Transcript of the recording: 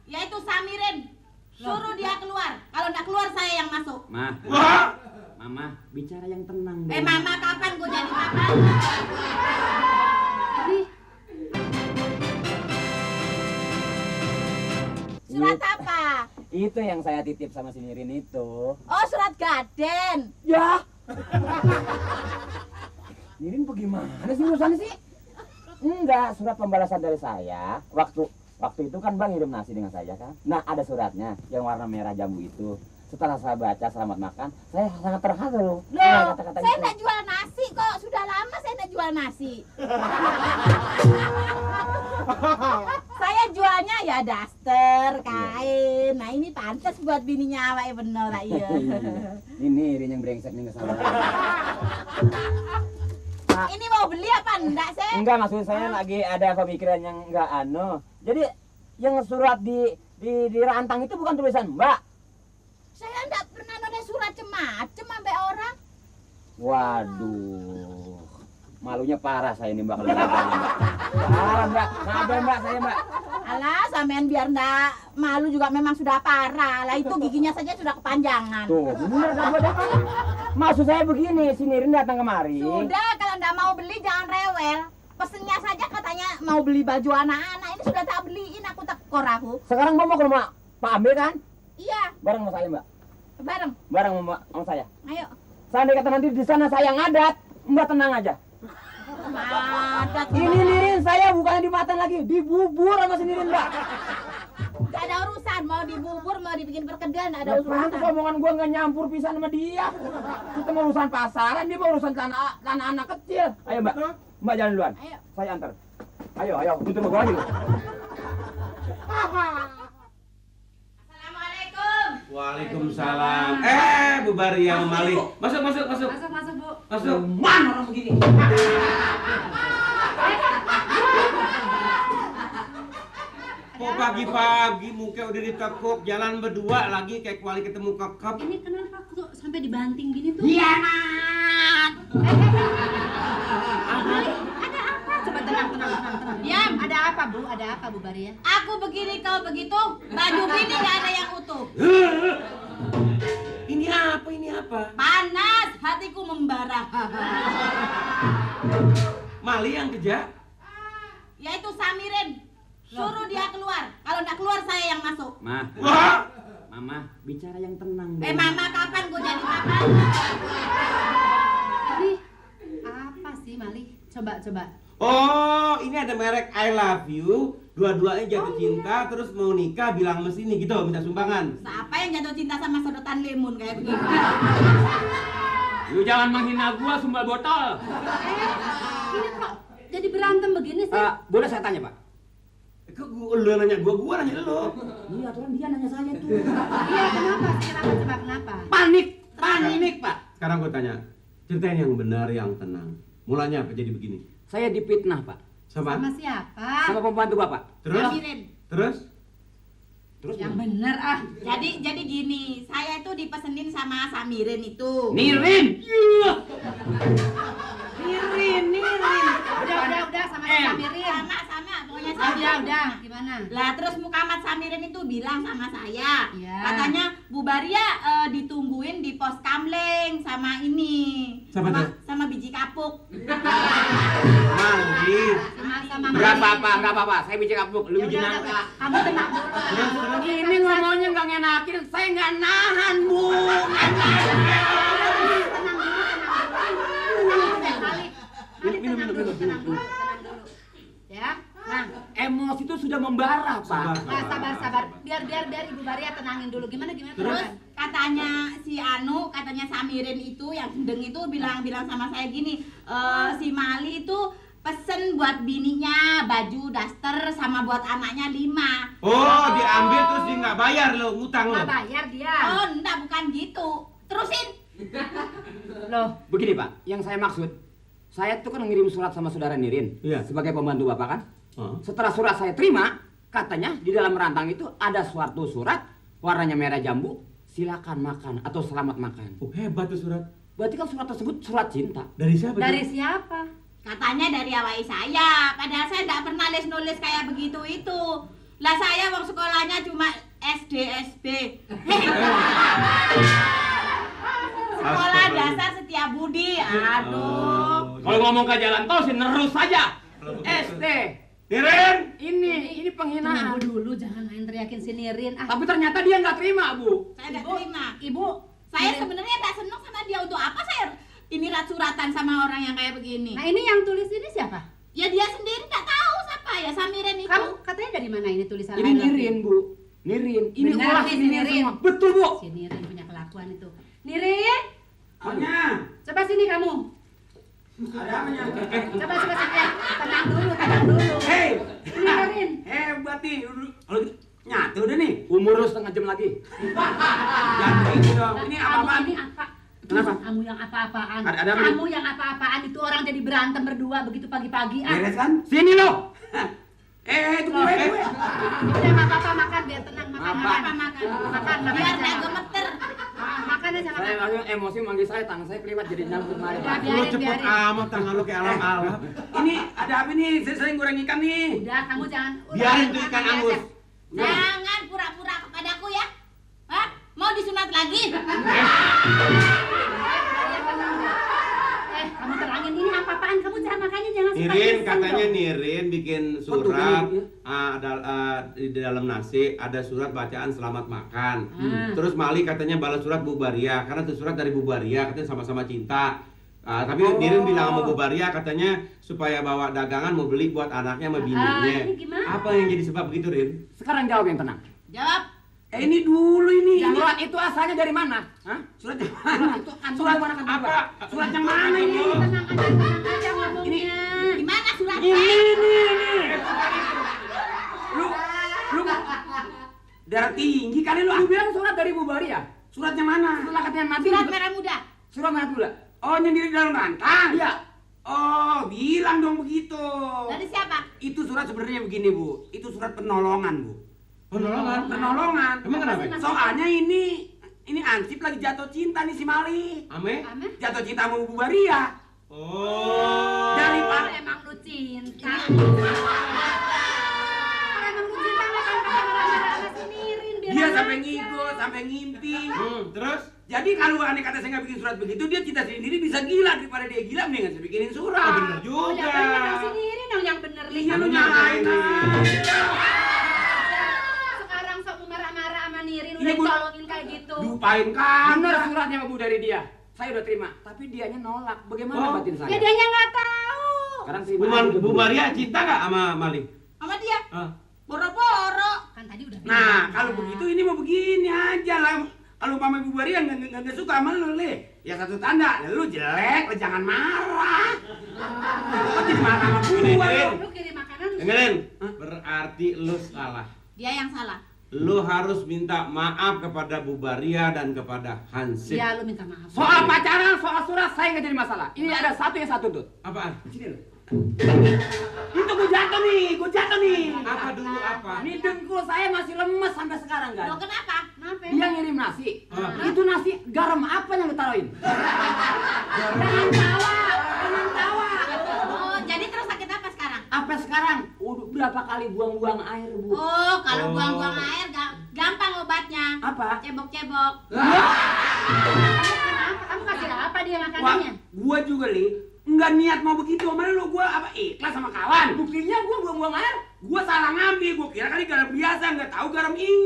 Yaitu Samirin. Suruh dia keluar. Kalau nggak keluar saya yang masuk. Mama, bicara yang tenang. Mama kapan gue jadi mama? Surat apa? Itu yang saya titip sama si Nirin itu. Oh, surat Gaden. Ya. Nirin bagaimana sih urusannya sih? Enggak, surat pembalasan dari saya. Waktu itu kan Bang ngirim nasi dengan saya kan. Nah, ada suratnya yang warna merah jambu itu. Setelah saya baca selamat makan, saya sangat terharu. Loh, saya enggak jual nasi kok. Sudah lama saya enggak jual nasi. Saya jualnya ya daster, kain. Nah, ini pantas buat bininya awake bener lah iya. Ini Nirin yang brengsek nih kesalahan. Ini mau beli apa enggak sih? Enggak, maksud saya lagi ada pemikiran yang enggak Jadi yang surat di rantang itu bukan tulisan Mbak. Saya enggak pernah ada surat macem sampai orang. Waduh. Malunya parah saya ini Mbak. Parah Mbak. Maaf ya Mbak, saya Mbak. Alah, sampean biar enggak malu juga memang sudah parah. Lah itu giginya saja sudah kepanjangan. Tuh, bener kan Mbak? Maksud saya begini, si Nirin datang kemari. Sudah, kalau enggak mau beli jangan rewel. Pesennya saja katanya mau beli baju anak-anak. Ini sudah tak beliin, aku tekor aku. Sekarang mau ke rumah Pak Ambe kan? Iya. Bareng sama saya Mbak. Bareng. Bareng sama saya. Ayo. Seandainya kata nanti di sana saya ngadat, Mbak tenang aja. Ngadat. Ini Nirin saya bukannya dimakan lagi, dibubur sama si Nirin Mbak. Gak ada urusan, mau dibubur, mau dibikin perkedel, gak ada Nah, urusan. pantas omongan gua nggak nyampur pisan sama dia. Kita mau urusan pasaran, dia mau urusan tanah anak kecil. Ayo Mbak, Mbak jalan duluan. Ayo. Saya antar. Ayo, tutup gua lagi. Assalamualaikum. Waalaikumsalam. Bu Baria Mali. Masuk, Bu. Masuk. Mana orang begini? Kok pagi-pagi muka udah ditekuk, jalan berdua lagi kayak kuali ketemu kekep. Ini kenapa kok sampai dibanting gini tuh? Hianat. Ada apa? Coba tenang. Diam. Ada apa Bu? Ada apa Bu Baria? Aku begini, kau begitu. Baju bini gak ada yang utuh. Ini apa? Panas, hatiku membara. Mali yang kerja? Yaitu Samirin. Suruh dia keluar. Kalau nggak keluar saya yang masuk. Mama, bicara yang tenang. Mama kapan gue jadi mama? Ini apa sih Mali? Coba. Oh, ini ada merek I love you. Dua-duanya jatuh cinta, terus mau nikah bilang sama sini gitu, minta sumbangan. Siapa yang jatuh cinta sama sedotan limun kayak begini? Lu jangan menghina gua sumbal botol. Ini kok jadi berantem begini sih? Boleh saya tanya, Pak? Kok lu nanya gua nanya lu. Iya, aturan dia nanya saya tuh. Iya, kenapa sih? Kenapa? Panik, Pak. Sekarang gua tanya, ceritain yang benar, yang tenang. Mulanya apa jadi begini? Saya dipitnah, Pak. Sama? Sama siapa? Sama pembantu Bapak. Samirin. Terus? Yang benar ah. Jadi gini, saya itu dipesenin sama Samirin itu. Nirin. Udah sama Samirin. Sama, pokoknya sama. Udah, gimana? Lah terus Mukamat Samirin itu bilang sama saya, Iya. katanya Bu Baria ditungguin di pos kamling sama ini, sama biji kapuk. Mali. Sama Enggak apa-apa. Saya biji kapuk, lu biji nangka. Kamu tenang dulu. Ini ngomongnya enggak ngenakin, saya enggak nahan, Bu. Tenang dulu. Ya. Nah, emosi itu sudah membara, Pak. Nah, sabar. Biar Ibu Baria tenangin dulu. Gimana? Terus katanya si katanya Samirin itu yang gendeng itu bilang sama saya gini, si Mali itu pesen buat bininya baju daster sama buat anaknya 5. Oh, diambil terus dia nggak bayar lo, ngutang lo. Nggak bayar dia. Oh, enggak, bukan gitu. Terusin. Loh, begini Pak, yang saya maksud, saya tuh kan ngirim surat sama saudara Nirin, Iya. sebagai pembantu Bapak kan. Oh. Setelah surat saya terima, katanya di dalam rantang itu ada suatu surat warnanya merah jambu, silakan makan atau selamat makan. Oh, hebat tuh surat. Berarti kan surat tersebut surat cinta. Dari siapa? Dari tuh? siapa? Katanya dari awai saya, padahal saya enggak pernah nulis kayak begitu itu. Lah saya wong sekolahnya cuma Aduh. Kalau ngomong ke jalan tol sih nerus saja. ST. Nirin! Ini penghinaan. Tunggu dulu, jangan main teriakin si Nirin. Tapi ternyata dia nggak terima, Bu. Saya nggak terima. Ibu, Saya sebenarnya nggak seneng sama dia. Untuk apa saya ini suratan sama orang yang kayak begini? nah ini yang tulis ini siapa? Ya dia sendiri nggak tahu siapa ya, Samiren itu. Kamu katanya dari mana ini tulisan? Ini Nirin, Bu. Nirin. Ini Benar olah nih, si si Nirin Nirin. semua. Betul, Bu. Si Nirin punya kelakuan itu. Nirin, Apanya? coba sini kamu. Ada apanya? Coba sini. Tenang dulu. Hei! Ini Nirin. Hebat nih. Kalau gitu, nyatu udah nih. Umur lu setengah jam lagi. Jangan gitu dong. Ini Kamu apa-apaan? ini apa? Kenapa? Kamu yang apa-apaan? Ada apa nih? Kamu yang apa-apaan itu orang jadi berantem berdua begitu pagi-pagi. Beres kan? Sini lo. Itu gue. Udah nggak apa-apa makan biar tenang makan. Makan. Biar aja. nggak gemeter. Makan aja Saya makan. langsung emosi manggil saya, tangan saya keliwat jadi nyangkut kemarin. Udah, Lu cepet biarin. amat tangan lu kayak alam-alam. Ini ada apa nih? Saya sering goreng ikan nih. Udah kamu jangan. Biarin tuh ikan makan angus. aja. Jangan pura-pura kepadaku ya. Hah? Mau disunat lagi? Kamu terangin ini apa-apaan? Kamu jangan makannya jangan suka Nirin iseng katanya dong. Nirin bikin Oh, tuh, surat ini, di dalam nasi ada surat bacaan selamat makan. Ah. Terus Mali katanya balas surat Bu Baria karena itu surat dari Bu Baria katanya sama-sama cinta. Tapi Oh. Nirin bilang sama Bu Baria katanya supaya bawa dagangan mau beli buat anaknya sama bininya. ini gimana? Apa yang jadi sebab begitu, Rin? Sekarang jawab yang tenang. Jawab. Ini dulu ini. Surat itu asalnya dari mana? Hah? Surat yang mana? Surat mana kan Apa? Surat yang mana ini? Tenang aja ngomongnya. Gimana suratnya? Ini. Lu darah tinggi kali lu. Lu bilang surat dari Bu Baria. Suratnya mana? Surat katanya Nabi. Surat merah muda. Surat mana pula? Oh, nyendiri dalam rantang? Iya. Oh, bilang dong begitu. Dari siapa? Itu surat sebenarnya begini, Bu. Itu surat penolongan, Bu. Penolongan. Penolongan. Emang kenapa? Soalnya ini Ansip lagi jatuh cinta nih si Mali. Ame? Ame? Jatuh cinta sama Bu Baria. Oh. Daripada Emang lu cinta. Emang lu cinta makan marah-marah sama si Nirin. dia sampai ngigo, sampai ngimpi. Terus? Jadi kalau aneh kata saya nggak bikin surat begitu, dia cinta sendiri bisa gila. Daripada dia gila, mendingan saya bikinin surat. Bener Oh, juga. ya kan si Nirin dong yang bener Iya, lu nyalain aja. Sekarang sok marah-marah sama Nirin Iya, udah Bu. ditolongin kayak gitu. Lupain kan. Bener suratnya Bu dari dia. Saya udah terima, tapi dianya nolak. Bagaimana Oh. batin saya? Ya dianya nggak tahu. Sekarang si Bu Maria cinta nggak sama Mali? Sama dia. Ah. Boro-boro. Kan tadi udah Nah, bilang. kalau begitu ini mau begini aja lah. Kalau Mama Ibu Baria nggak suka sama lu, Le. Ya satu tanda, lu jelek, lu jangan marah. Kok jadi marah sama gua? Lu kirim makanan. Dengerin, berarti lu salah. Dia yang salah. Lu harus minta maaf kepada Bu Baria dan kepada Hansip. Iya, lu minta maaf. Soal pacaran, soal surat saya nggak jadi masalah. Ini ada satu yang saya tuntut. Apaan? Sini lu. Itu gua jatuh nih. Apa dulu apa? Ini dengkul saya masih lemes sampai sekarang kan. Loh kenapa? Kenapa? Dia ngirim nasi. Ah. Itu nasi garam apa yang lu taruhin? Jangan tawa. Oh, jadi terus sakit apa sekarang? Apa sekarang? Udah berapa kali buang-buang air, Bu? Oh, kalau Oh. buang-buang air gampang obatnya. Apa? Cebok-cebok. Kenapa? Kamu kasih apa dia makanannya? Gua juga, Li. Nggak niat mau begitu sama lu, gua apa ikhlas sama kawan. Buktinya gua buang-buang air. Gua salah ngambil, gua kira kali garam biasa, nggak tahu garam ini.